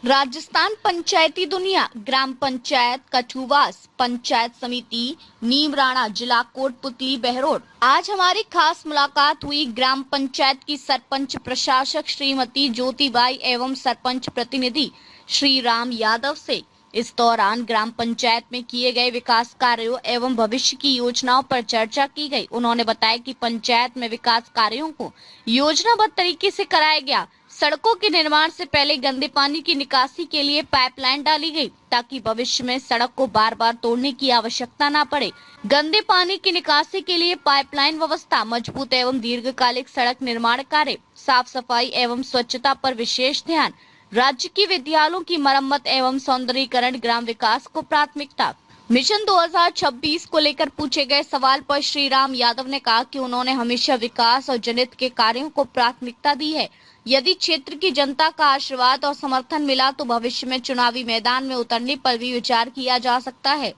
राजस्थान पंचायती दुनिया ग्राम पंचायत कठुवास पंचायत समिति नीमराणा जिला कोटपुतली बहरोड। आज हमारी खास मुलाकात हुई ग्राम पंचायत की सरपंच प्रशासक श्रीमती ज्योतिबाई एवं सरपंच प्रतिनिधि श्री राम यादव से। इस दौरान ग्राम पंचायत में किए गए विकास कार्यों एवं भविष्य की योजनाओं पर चर्चा की गई। उन्होंने बताया कि पंचायत में विकास कार्यों को योजनाबद्ध तरीके से कराया गया। सड़कों के निर्माण से पहले गंदे पानी की निकासी के लिए पाइपलाइन डाली गई ताकि भविष्य में सड़क को बार बार तोड़ने की आवश्यकता न पड़े। गंदे पानी की निकासी के लिए पाइपलाइन व्यवस्था मजबूत एवं दीर्घकालिक सड़क निर्माण कार्य, साफ सफाई एवं स्वच्छता पर विशेष ध्यान। राज्य की विद्यालयों की मरम्मत एवं सौंदर्यीकरण, ग्राम विकास को प्राथमिकता। मिशन 2026 को लेकर पूछे गए सवाल पर श्री राम यादव ने कहा कि उन्होंने हमेशा विकास और जनहित के कार्यों को प्राथमिकता दी है। यदि क्षेत्र की जनता का आशीर्वाद और समर्थन मिला तो भविष्य में चुनावी मैदान में उतरने पर भी विचार किया जा सकता है।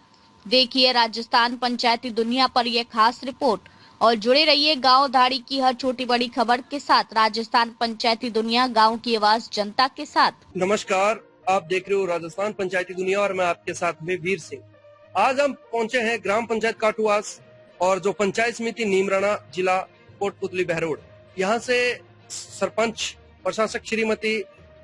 देखिए राजस्थान पंचायती दुनिया पर यह खास रिपोर्ट और जुड़े रहिए गांव धाड़ी की हर छोटी बड़ी खबर के साथ। राजस्थान पंचायती दुनिया, गांव की आवाज जनता के साथ। नमस्कार, आप देख रहे हो राजस्थान पंचायती दुनिया और मैं आपके साथ में वीर सिंह। आज हम पहुंचे हैं ग्राम पंचायत काठुवास और जो पंचायत समिति नीमराणा जिला कोटपुतली बहरोड। यहाँ से सरपंच प्रशासक श्रीमती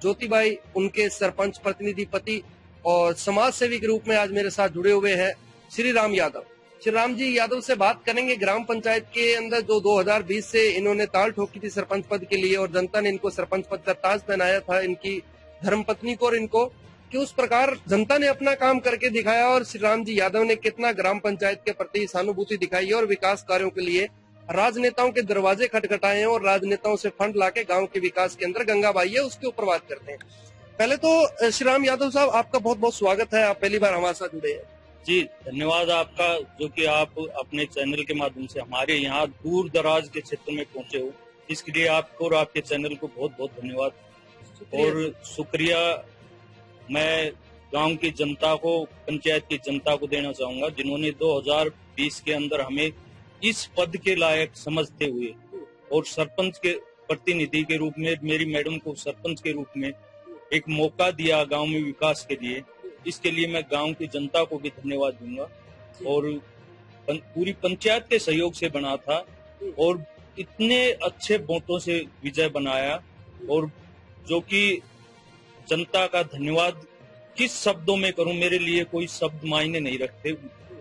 ज्योतिबाई, उनके सरपंच प्रतिनिधि पति और समाज सेवी के रूप में आज मेरे साथ जुड़े हुए हैं श्री राम यादव। श्री राम जी यादव से बात करेंगे। ग्राम पंचायत के अंदर जो 2020 से इन्होंने ताल ठोकी थी सरपंच पद के लिए और जनता ने इनको सरपंच पद का ताज पहनाया था, इनकी धर्मपत्नी को और इनको, कि उस प्रकार जनता ने अपना काम करके दिखाया और श्री राम जी यादव ने कितना ग्राम पंचायत के प्रति सहानुभूति दिखाई और विकास कार्यों के लिए राजनेताओं के दरवाजे खटखटाए हैं और राजनेताओं से फंड लाके गांव के विकास के अंदर गंगा बाई है उसके ऊपर बात करते हैं। पहले तो श्री राम यादव साहब, आपका बहुत बहुत स्वागत है। आप पहली बार हमारे साथ जुड़े हैं। जी धन्यवाद आपका, जो कि आप अपने चैनल के माध्यम से हमारे यहाँ दूर दराज के क्षेत्र में पहुंचे हो, इसके लिए आपको और आपके चैनल को बहुत बहुत धन्यवाद और शुक्रिया मैं गांव की जनता को, पंचायत की जनता को देना चाहूंगा, जिन्होंने 2020 के अंदर हमें इस पद के लायक समझते हुए और सरपंच के प्रतिनिधि के रूप में मेरी मैडम को सरपंच के रूप में एक मौका दिया गांव में विकास के लिए। इसके लिए मैं गांव की जनता को भी धन्यवाद दूंगा और पूरी पंचायत के सहयोग से बना था और इतने अच्छे वोटों से विजय बनाया और जो कि जनता का धन्यवाद किस शब्दों में करूं, मेरे लिए कोई शब्द मायने नहीं रखते,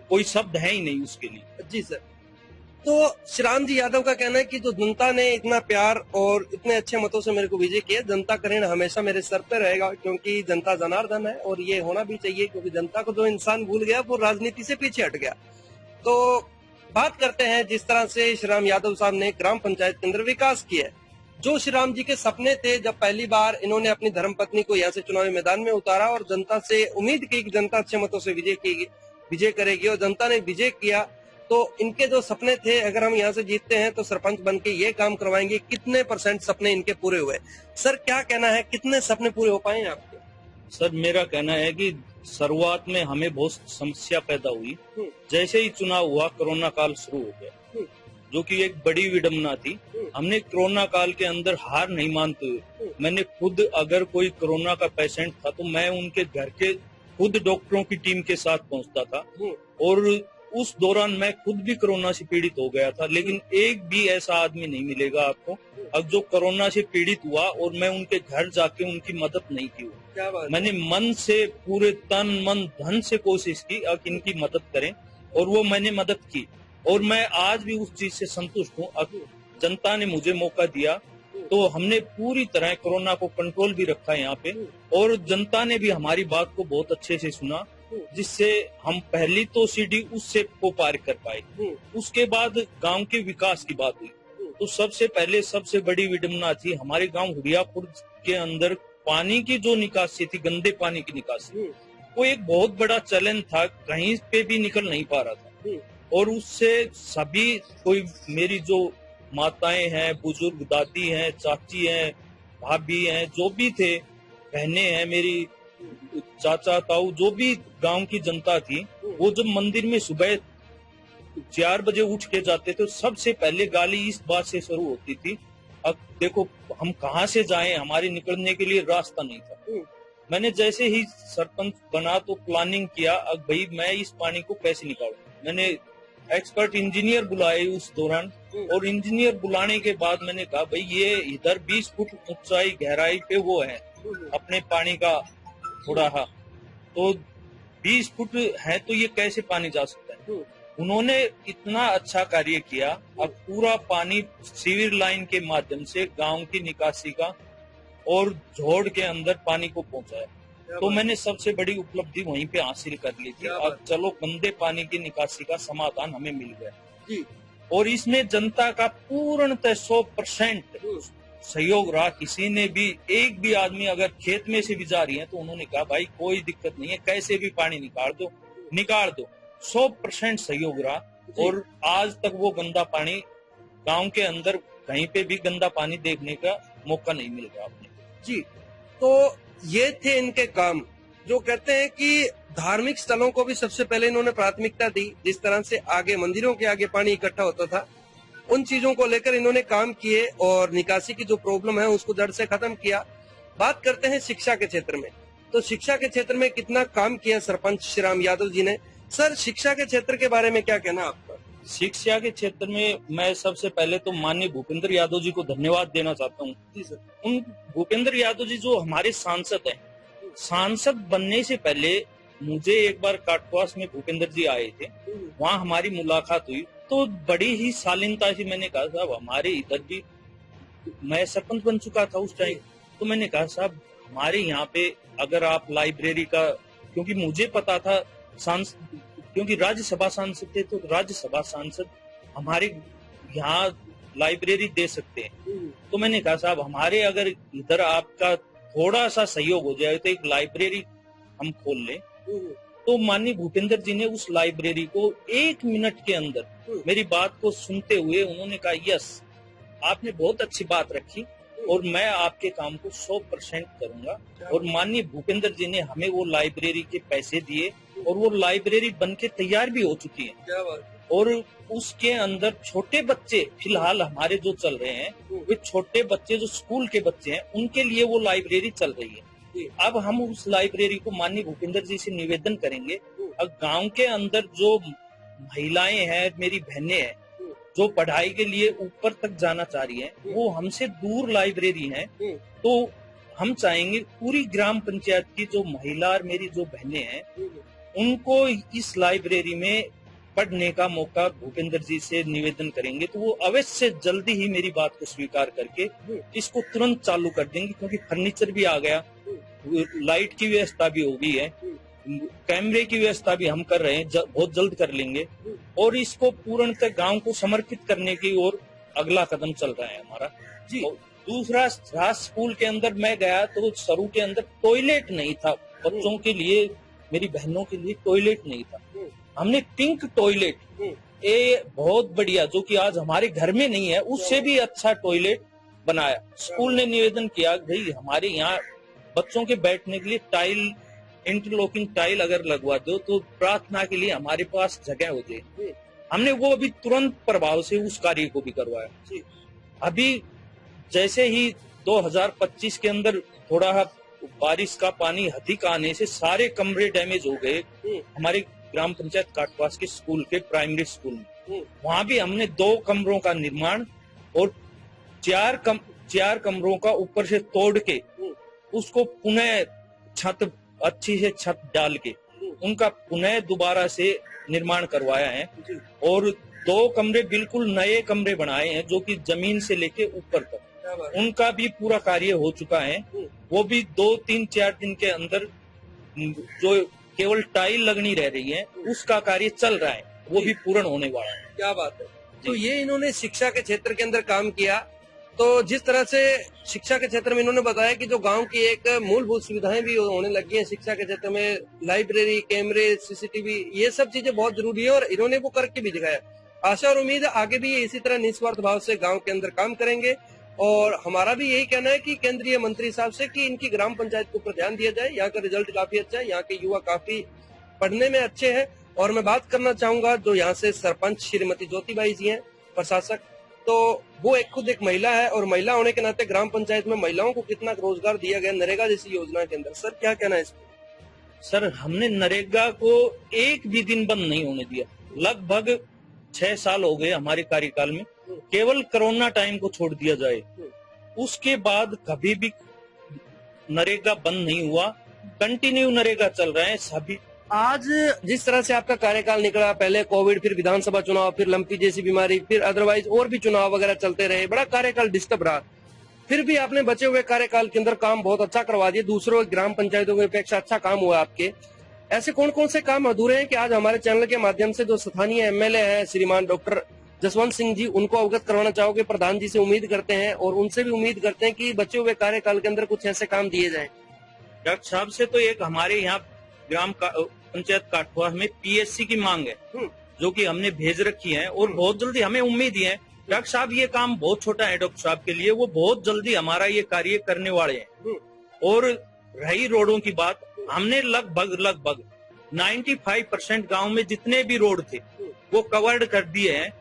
कोई शब्द है ही नहीं उसके लिए। जी सर, तो श्री राम जी यादव का कहना है कि जो जनता ने इतना प्यार और इतने अच्छे मतों से मेरे को विजय किया, जनता का ऋण हमेशा मेरे सर पे रहेगा, क्योंकि जनता जनार्दन है और ये होना भी चाहिए, क्योंकि जनता को जो इंसान भूल गया वो राजनीति से पीछे हट गया। तो बात करते हैं जिस तरह से श्री राम यादव साहब ने ग्राम पंचायत के अंदर विकास किया, जो श्री राम जी के सपने थे जब पहली बार इन्होंने अपनी धर्मपत्नी को यहाँ से चुनावी मैदान में उतारा और जनता से उम्मीद की कि जनता अच्छे मतों से विजय करेगी और जनता ने विजय किया। तो इनके जो सपने थे, अगर हम यहाँ से जीतते हैं तो सरपंच बन के ये काम करवाएंगे, कितने % सपने इनके पूरे हुए? सर क्या कहना है, कितने सपने पूरे हो पाए आपके? सर मेरा कहना है कि शुरुआत में हमें बहुत समस्या पैदा हुई। जैसे ही चुनाव हुआ कोरोना काल शुरू हो गया, जो कि एक बड़ी विडम्बना थी। हमने कोरोना काल के अंदर हार नहीं मानते हुए, मैंने खुद, अगर कोई कोरोना का पेशेंट था तो मैं उनके घर के खुद डॉक्टरों की टीम के साथ पहुंचता था और उस दौरान मैं खुद भी कोरोना से पीड़ित हो गया था, लेकिन एक भी ऐसा आदमी नहीं मिलेगा आपको अब जो कोरोना से पीड़ित हुआ और मैं उनके घर जाके उनकी मदद नहीं की। मैंने मन से, पूरे तन मन धन से कोशिश की कि इनकी मदद करें और वो मैंने मदद की और मैं आज भी उस चीज से संतुष्ट हूँ। अब जनता ने मुझे मौका दिया तो हमने पूरी तरह कोरोना को कंट्रोल भी रखा यहाँ पे और जनता ने भी हमारी बात को बहुत अच्छे से सुना, जिससे हम पहली तो सीढ़ी उससे को पार कर पाए। उसके बाद गांव के विकास की बात हुई तो सबसे पहले सबसे बड़ी विडम्बना थी हमारे गांव हुडियापुर के अंदर पानी की जो निकासी थी, गंदे पानी की निकासी, वो एक बहुत बड़ा चैलेंज था, कहीं पे भी निकल नहीं पा रहा था और उससे सभी, कोई मेरी जो माताएं हैं, बुजुर्ग दादी हैं, चाची हैं, भाभी हैं, जो भी थे, बहनें हैं, मेरी चाचा ताऊ, जो भी गांव की जनता थी, वो जब मंदिर में सुबह 4 बजे उठ के जाते थे, सबसे पहले गाली इस बात से शुरू होती थी, अब देखो हम कहाँ से जाएं, हमारे निकलने के लिए रास्ता नहीं था। मैंने जैसे ही सरपंच बना तो प्लानिंग किया, अब भाई मैं इस पानी को कैसे निकालूं। मैंने एक्सपर्ट इंजीनियर बुलाए उस दौरान, और इंजीनियर बुलाने के बाद मैंने कहा भाई ये इधर 20 फुट ऊंचाई गहराई पे वो है अपने पानी का थोड़ा हा, तो 20 फुट है तो ये कैसे पानी जा सकता है। उन्होंने इतना अच्छा कार्य किया, अब पूरा पानी सीवर लाइन के माध्यम से गांव की निकासी का और झोड़ के अंदर पानी को पहुंचाया। तो मैंने सबसे बड़ी उपलब्धि वहीं पे हासिल कर ली थी। अब चलो गंदे पानी की निकासी का समाधान हमें मिल गया जी। और इसमें जनता का पूर्णतः 100% सहयोग रहा। किसी ने भी, एक भी आदमी अगर खेत में से भी जा रही है तो उन्होंने कहा भाई कोई दिक्कत नहीं है, कैसे भी पानी निकाल दो। 100% सहयोग रहा। और आज तक वो गंदा पानी गांव के अंदर कहीं पे भी गंदा पानी देखने का मौका नहीं मिल रहा आपने जी। तो ये थे इनके काम, जो कहते हैं कि धार्मिक स्थलों को भी सबसे पहले इन्होंने प्राथमिकता दी। जिस तरह से आगे मंदिरों के आगे पानी इकट्ठा होता था, उन चीजों को लेकर इन्होंने काम किए और निकासी की जो प्रॉब्लम है उसको जड़ से खत्म किया। बात करते हैं शिक्षा के क्षेत्र में, तो शिक्षा के क्षेत्र में कितना काम किया सरपंच श्रीराम यादव जी ने। सर, शिक्षा के क्षेत्र के बारे में क्या कहना आपका? शिक्षा के क्षेत्र में मैं सबसे पहले तो माननीय भूपेंद्र यादव जी को धन्यवाद देना चाहता हूँ। जी सर। उन भूपेंद्र यादव जी जो हमारे सांसद हैं, सांसद बनने से पहले मुझे एक बार काटवास में भूपेंद्र जी आए थे, वहाँ हमारी मुलाकात हुई। तो बड़ी ही शालीनता से मैंने कहा साहब हमारे इधर भी, मैं सरपंच बन चुका था उस टाइम, तो मैंने कहा साहब हमारे यहाँ पे अगर आप लाइब्रेरी का, क्योंकि मुझे पता था क्योंकि राज्यसभा सांसद थे, तो राज्यसभा सांसद हमारे यहाँ लाइब्रेरी दे सकते हैं। तो मैंने कहा साहब हमारे अगर इधर आपका थोड़ा सा सहयोग हो जाए तो एक लाइब्रेरी हम खोल लें। तो माननीय भूपेंद्र जी ने उस लाइब्रेरी को 1 मिनट के अंदर मेरी बात को सुनते हुए उन्होंने कहा यस, आपने बहुत अच्छी बात रखी और मैं आपके काम को 100% करूंगा। और माननीय भूपेंद्र जी ने हमें वो लाइब्रेरी के पैसे दिए और वो लाइब्रेरी बनके तैयार भी हो चुकी है। क्या बात। और उसके अंदर छोटे बच्चे फिलहाल हमारे जो चल रहे हैं, वे छोटे बच्चे जो स्कूल के बच्चे हैं, उनके लिए वो लाइब्रेरी चल रही है। अब हम उस लाइब्रेरी को माननीय भूपेंद्र जी से निवेदन करेंगे, अब गांव के अंदर जो महिलाएं हैं, मेरी बहनें हैं, जो पढ़ाई के लिए ऊपर तक जाना चाह रही हैं, वो हमसे दूर लाइब्रेरी हैं, तो हम चाहेंगे पूरी ग्राम पंचायत की जो महिला और मेरी जो बहनें हैं, उनको इस लाइब्रेरी में पढ़ने का मौका भूपेंद्र जी से निवेदन करेंगे। तो वो अवश्य जल्दी ही मेरी बात को स्वीकार करके इसको तुरंत चालू कर देंगे, क्योंकि फर्नीचर भी आ गया, लाइट की व्यवस्था भी हो गई है, कैमरे की व्यवस्था भी हम कर रहे हैं, बहुत जल्द कर लेंगे। और इसको पूर्णतः गांव को समर्पित करने की ओर अगला कदम चल रहा है हमारा जी। दूसरा, स्कूल के अंदर मैं गया तो सरू के अंदर टॉयलेट नहीं था बच्चों के लिए, मेरी बहनों के लिए टॉयलेट नहीं था। हमने पिंक टॉयलेट, ये बहुत बढ़िया, जो कि आज हमारे घर में नहीं है, उससे भी अच्छा टॉयलेट बनाया। स्कूल ने निवेदन किया भाई हमारे यहाँ बच्चों के बैठने के लिए टाइल, इंटरलॉकिंग टाइल अगर लगवा दो तो प्रार्थना के लिए हमारे पास जगह हो जाए। हमने वो अभी तुरंत प्रभाव से उस कार्य को भी करवाया। अभी जैसे ही 2025 के अंदर थोड़ा बारिश का पानी अधिक आने से सारे कमरे डैमेज हो गए हमारे ग्राम पंचायत काटवास के स्कूल के प्राइमरी स्कूल में। वहां भी हमने 2 कमरों का निर्माण और 4 कमरों का ऊपर से तोड़ के उसको पुनः छत, अच्छी से छत डाल के उनका पुनः दोबारा से निर्माण करवाया है। और 2 कमरे बिल्कुल नए कमरे बनाए हैं, जो कि जमीन से लेके ऊपर तक उनका भी पूरा कार्य हो चुका है। वो भी 2-3-4 दिन के अंदर, जो केवल टाइल लगनी रह रही है, उसका कार्य चल रहा है, वो भी पूर्ण होने वाला है। क्या बात है। तो ये इन्होंने शिक्षा के क्षेत्र के अंदर काम किया। तो जिस तरह से शिक्षा के क्षेत्र में इन्होंने बताया कि जो गांव की एक मूलभूत सुविधाएं भी होने लगी हैं शिक्षा के क्षेत्र में, लाइब्रेरी, कैमरे, सीसीटीवी, ये सब चीजें बहुत जरूरी है और इन्होंने वो करके भी दिखाया। आशा और उम्मीद है आगे भी इसी तरह निस्वार्थ भाव से गांव के अंदर काम करेंगे। और हमारा भी यही कहना है कि केंद्रीय मंत्री साहब से कि इनकी ग्राम पंचायत के ऊपर ध्यान दिया जाए। यहाँ का रिजल्ट काफी अच्छा है, यहाँ के युवा काफी पढ़ने में अच्छे हैं। और मैं बात करना चाहूंगा जो यहाँ से सरपंच श्रीमती ज्योतिबाई जी हैं, प्रशासक तो वो खुद एक महिला है और महिला होने के नाते ग्राम पंचायत में महिलाओं को कितना रोजगार दिया गया नरेगा जैसी योजना के अंदर। सर क्या कहना है इस पर? सर हमने नरेगा को एक भी दिन बंद नहीं होने दिया। लगभग 6 साल हो गए हमारे कार्यकाल में, केवल कोरोना टाइम को छोड़ दिया जाए, उसके बाद कभी भी नरेगा बंद नहीं हुआ। कंटिन्यू नरेगा चल रहा है सभी। आज जिस तरह से आपका कार्यकाल निकला, पहले कोविड, फिर विधानसभा चुनाव, फिर लंपी जैसी बीमारी, फिर अदरवाइज और भी चुनाव वगैरह चलते रहे, बड़ा कार्यकाल डिस्टर्ब रहा, फिर भी आपने बचे हुए कार्यकाल के अंदर काम बहुत अच्छा करवा दिया। दूसरों ग्राम पंचायतों की अपेक्षा अच्छा काम हुआ आपके। ऐसे कौन कौन से काम अधूरे हैं कि आज हमारे चैनल के माध्यम से जो स्थानीय एमएलए हैं श्रीमान डॉक्टर जसवंत सिंह जी, उनको अवगत करवाना चाहोगे? प्रधान जी से उम्मीद करते हैं और उनसे भी उम्मीद करते हैं कि बचे हुए कार्यकाल के अंदर कुछ ऐसे काम दिए जाएं। डॉक्टर साहब से तो एक हमारे यहाँ ग्राम पंचायत काठवा में पीएससी की मांग है, जो कि हमने भेज रखी है और बहुत जल्दी हमें उम्मीद है। डॉक्टर साहब ये काम बहुत छोटा है डॉक्टर साहब के लिए, वो बहुत जल्दी हमारा ये कार्य करने वाले हैं। और रही रोडों की बात, हमने लगभग 95% गांव में जितने भी रोड थे वो कवर्ड कर दिए हैं,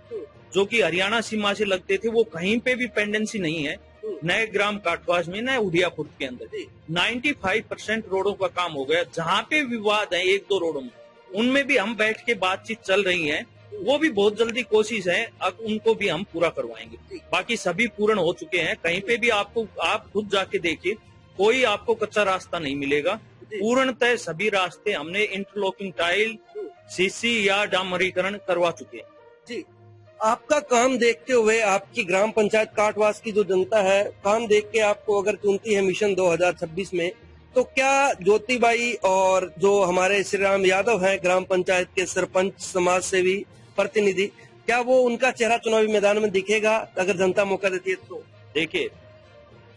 जो कि हरियाणा सीमा से लगते थे। वो कहीं पे भी पेंडेंसी नहीं है, नए ग्राम काठवास में, नए उड़िया खुर्द के अंदर 95% रोडों का काम हो गया। जहाँ पे विवाद है 1-2 रोडों में, उनमें भी हम बैठ के बातचीत चल रही है, वो भी बहुत जल्दी कोशिश है, अब उनको भी हम पूरा करवाएंगे। बाकी सभी पूर्ण हो चुके हैं। कहीं पे भी आप खुद जाके देखिए, कोई आपको कच्चा रास्ता नहीं मिलेगा। पूर्णतः सभी रास्ते हमने इंटरलॉकिंग टाइल, सीसी या डामरीकरण करवा चुके हैं। जी, आपका काम देखते हुए, आपकी ग्राम पंचायत काठवास की जो जनता है, काम देख के आपको अगर चुनती है मिशन 2026 में, तो क्या ज्योतिबाई और जो हमारे श्री राम यादव हैं ग्राम पंचायत के सरपंच, समाज सेवी प्रतिनिधि, क्या वो उनका चेहरा चुनावी मैदान में दिखेगा अगर जनता मौका देती है तो? देखिए,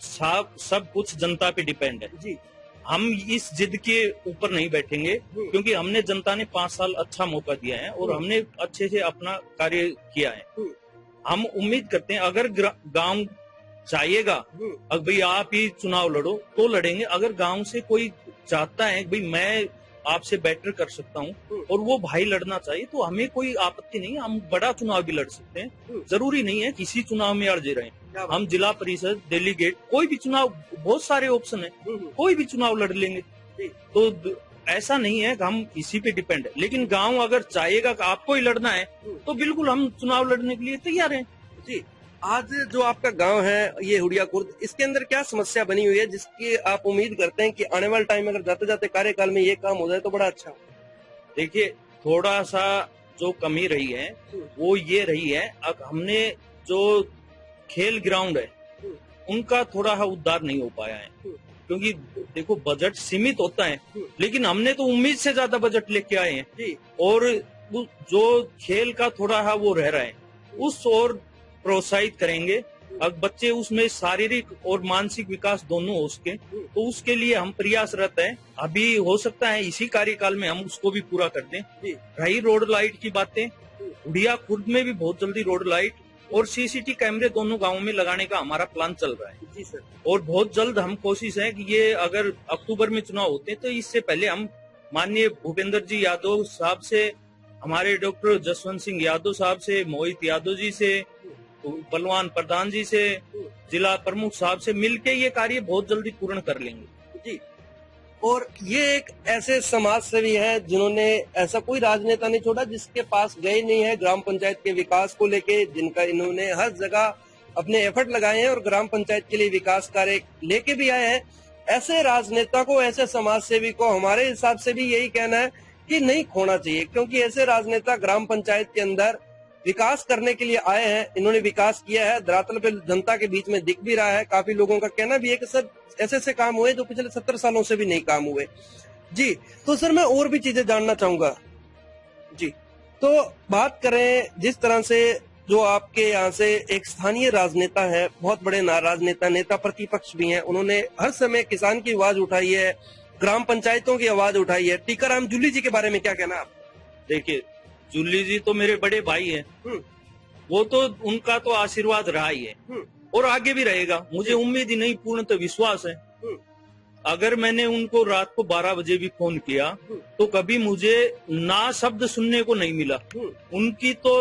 सब कुछ जनता पे डिपेंड है जी। हम इस जिद के ऊपर नहीं बैठेंगे, क्योंकि हमने जनता ने 5 साल अच्छा मौका दिया है और हमने अच्छे से अपना कार्य किया है। हम उम्मीद करते हैं अगर गांव चाहेगा, अगर भाई आप ही चुनाव लड़ो तो लड़ेंगे। अगर गांव से कोई चाहता है भाई मैं आपसे बेटर कर सकता हूं और वो भाई लड़ना चाहिए, तो हमें कोई आपत्ति नहीं है। हम बड़ा चुनाव भी लड़ सकते हैं, जरूरी नहीं है किसी चुनाव में अड़जे रहे। हम जिला परिषद, डेलीगेट, कोई भी चुनाव, बहुत सारे ऑप्शन है, कोई भी चुनाव लड़ लेंगे। तो ऐसा नहीं है कि हम इसी पे डिपेंड है। लेकिन गांव अगर चाहेगा कि आपको ही लड़ना है तो बिल्कुल हम चुनाव लड़ने के लिए तैयार हैं। जी, आज जो आपका गांव है ये हुड़िया खुर्द, इसके अंदर क्या समस्या बनी हुई है जिसकी आप उम्मीद करते हैं कि आने वाले टाइम में अगर जाते जाते कार्यकाल में ये काम हो जाए तो बड़ा अच्छा? देखिए, थोड़ा सा जो कमी रही है वो ये रही है, अब हमने जो खेल ग्राउंड है उनका थोड़ा उद्धार नहीं हो पाया है। क्योंकि देखो बजट सीमित होता है, लेकिन हमने तो उम्मीद से ज्यादा बजट लेके आए हैं और जो खेल का थोड़ा वो रह रहा है उस और प्रोत्साहित करेंगे। अब बच्चे उसमें शारीरिक और मानसिक विकास दोनों हो सके, तो उसके लिए हम प्रयासरत हैं। अभी हो सकता है इसी कार्यकाल में हम उसको भी पूरा कर दें। रही रोड लाइट की बातें, उड़िया खुर्द में भी बहुत जल्दी रोड लाइट और सीसीटी कैमरे दोनों गांवों में लगाने का हमारा प्लान चल रहा है। जी सर। और बहुत जल्द हम कोशिश है कि ये अगर अक्टूबर में चुनाव होते हैं तो इससे पहले हम माननीय भूपेंद्र जी यादव साहब से, हमारे डॉक्टर जसवंत सिंह यादव साहब से, मोहित यादव जी से, बलवान प्रधान जी से, जिला प्रमुख साहब से मिलके ये कार्य बहुत जल्दी पूर्ण कर लेंगे। जी, और ये एक ऐसे समाज सेवी है जिन्होंने ऐसा कोई राजनेता नहीं छोड़ा जिसके पास गए नहीं है ग्राम पंचायत के विकास को लेके, जिनका इन्होंने हर जगह अपने एफर्ट लगाए हैं और ग्राम पंचायत के लिए विकास कार्य लेके भी आए हैं। ऐसे राजनेता को, ऐसे समाज सेवी को हमारे हिसाब से भी यही कहना है कि नहीं खोना चाहिए, क्योंकि ऐसे राजनेता ग्राम पंचायत के अंदर विकास करने के लिए आए हैं। इन्होंने विकास किया है, धरातल पे जनता के बीच में दिख भी रहा है। काफी लोगों का कहना भी है कि सर ऐसे काम हुए जो पिछले 70 सालों से भी नहीं काम हुए। जी, तो सर मैं और भी चीजें जानना चाहूंगा। जी, तो बात करें जिस तरह से जो आपके यहाँ से एक स्थानीय राजनेता है, बहुत बड़े राजनेता, नेता प्रतिपक्ष भी हैं, उन्होंने हर समय किसान की आवाज उठाई है, ग्राम पंचायतों की आवाज उठाई है। टीकाराम जूली जी के बारे में क्या कहना आप? देखिए, जूली जी तो मेरे बड़े भाई हैं, वो तो उनका तो आशीर्वाद रहा ही है और आगे भी रहेगा। मुझे उम्मीद ही नहीं, पूर्णतः विश्वास है। अगर मैंने उनको रात को 12 बजे भी फोन किया तो कभी मुझे ना शब्द सुनने को नहीं मिला। उनकी तो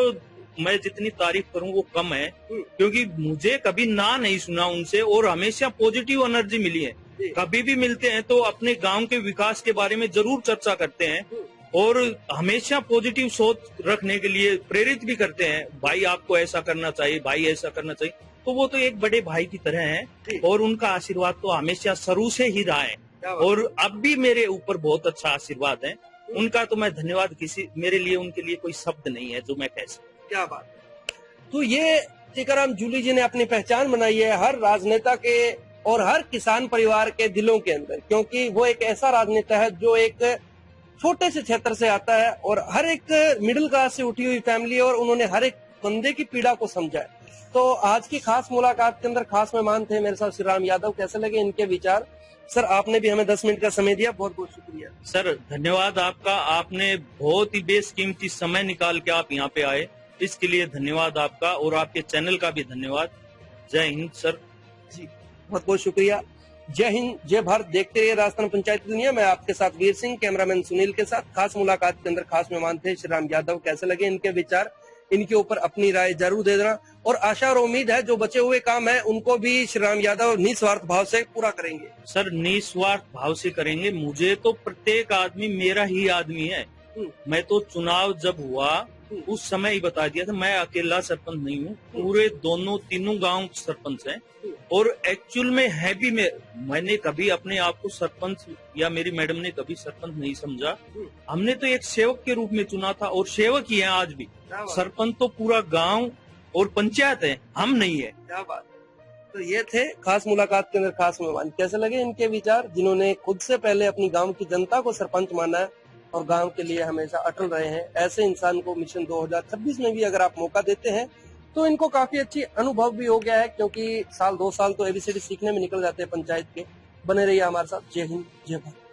मैं जितनी तारीफ करूं वो कम है, क्योंकि मुझे कभी ना नहीं सुना उनसे और हमेशा पॉजिटिव एनर्जी मिली है। कभी भी मिलते हैं तो अपने गांव के विकास के बारे में जरूर चर्चा करते हैं और हमेशा पॉजिटिव सोच रखने के लिए प्रेरित भी करते हैं। भाई आपको ऐसा करना चाहिए, भाई ऐसा करना चाहिए। तो वो तो एक बड़े भाई की तरह हैं और उनका आशीर्वाद तो हमेशा शुरू से ही रहा है और अब भी मेरे ऊपर बहुत अच्छा आशीर्वाद है उनका। तो मैं धन्यवाद मेरे लिए उनके लिए कोई शब्द नहीं है जो मैं कह सकूं। क्या बात है। तो ये टीकाराम जूली जी ने अपनी पहचान बनाई है हर राजनेता के और हर किसान परिवार के दिलों के अंदर, क्योंकि वो एक ऐसा राजनेता है जो एक छोटे से क्षेत्र से आता है और हर एक मिडिल क्लास से उठी हुई फैमिली है और उन्होंने हर एक बंदे की पीड़ा को समझा है। तो आज की खास मुलाकात के अंदर खास मेहमान थे मेरे साथ श्री राम यादव। कैसे लगे इनके विचार? सर आपने भी हमें 10 मिनट का समय दिया, बहुत बहुत शुक्रिया। सर धन्यवाद आपका, आपने बहुत ही बेशकीमती समय निकाल के आप यहाँ पे आए, इसके लिए धन्यवाद आपका और आपके चैनल का भी धन्यवाद। जय हिंद सर। जी बहुत बहुत शुक्रिया। जय हिंद, जय भारत। देखते रहिए राजस्थान पंचायती दुनिया। मैं आपके साथ वीर सिंह, कैमरामैन सुनील के साथ। खास मुलाकात के अंदर खास मेहमान थे श्री राम यादव। कैसे लगे इनके विचार? इनके ऊपर अपनी राय जरूर दे देना और आशा और उम्मीद है जो बचे हुए काम है उनको भी श्री राम यादव निस्वार्थ भाव से पूरा करेंगे। सर निस्वार्थ भाव से करेंगे। मुझे तो प्रत्येक आदमी मेरा ही आदमी है। मैं तो चुनाव जब हुआ उस समय ही बता दिया था मैं अकेला सरपंच नहीं हूँ, पूरे तीनों गांव सरपंच हैं और एक्चुअल में है भी मैंने कभी अपने आप को सरपंच या मेरी मैडम ने कभी सरपंच नहीं समझा। हमने तो एक सेवक के रूप में चुना था और सेवक ही है आज भी। सरपंच तो पूरा गांव और पंचायत है, हम नहीं है। क्या बात। तो ये थे खास मुलाकात के अंदर खास मेहमान। कैसे लगे इनके विचार, जिन्होंने खुद से पहले अपनी गांव की जनता को सरपंच माना है और गांव के लिए हमेशा अटल रहे हैं। ऐसे इंसान को मिशन 2026 में भी अगर आप मौका देते हैं तो इनको काफी अच्छी अनुभव भी हो गया है, क्योंकि साल 2 साल तो एबीसीडी सीखने में निकल जाते हैं पंचायत के। बने रहिए हमारे साथ। जय हिंद, जय भारत।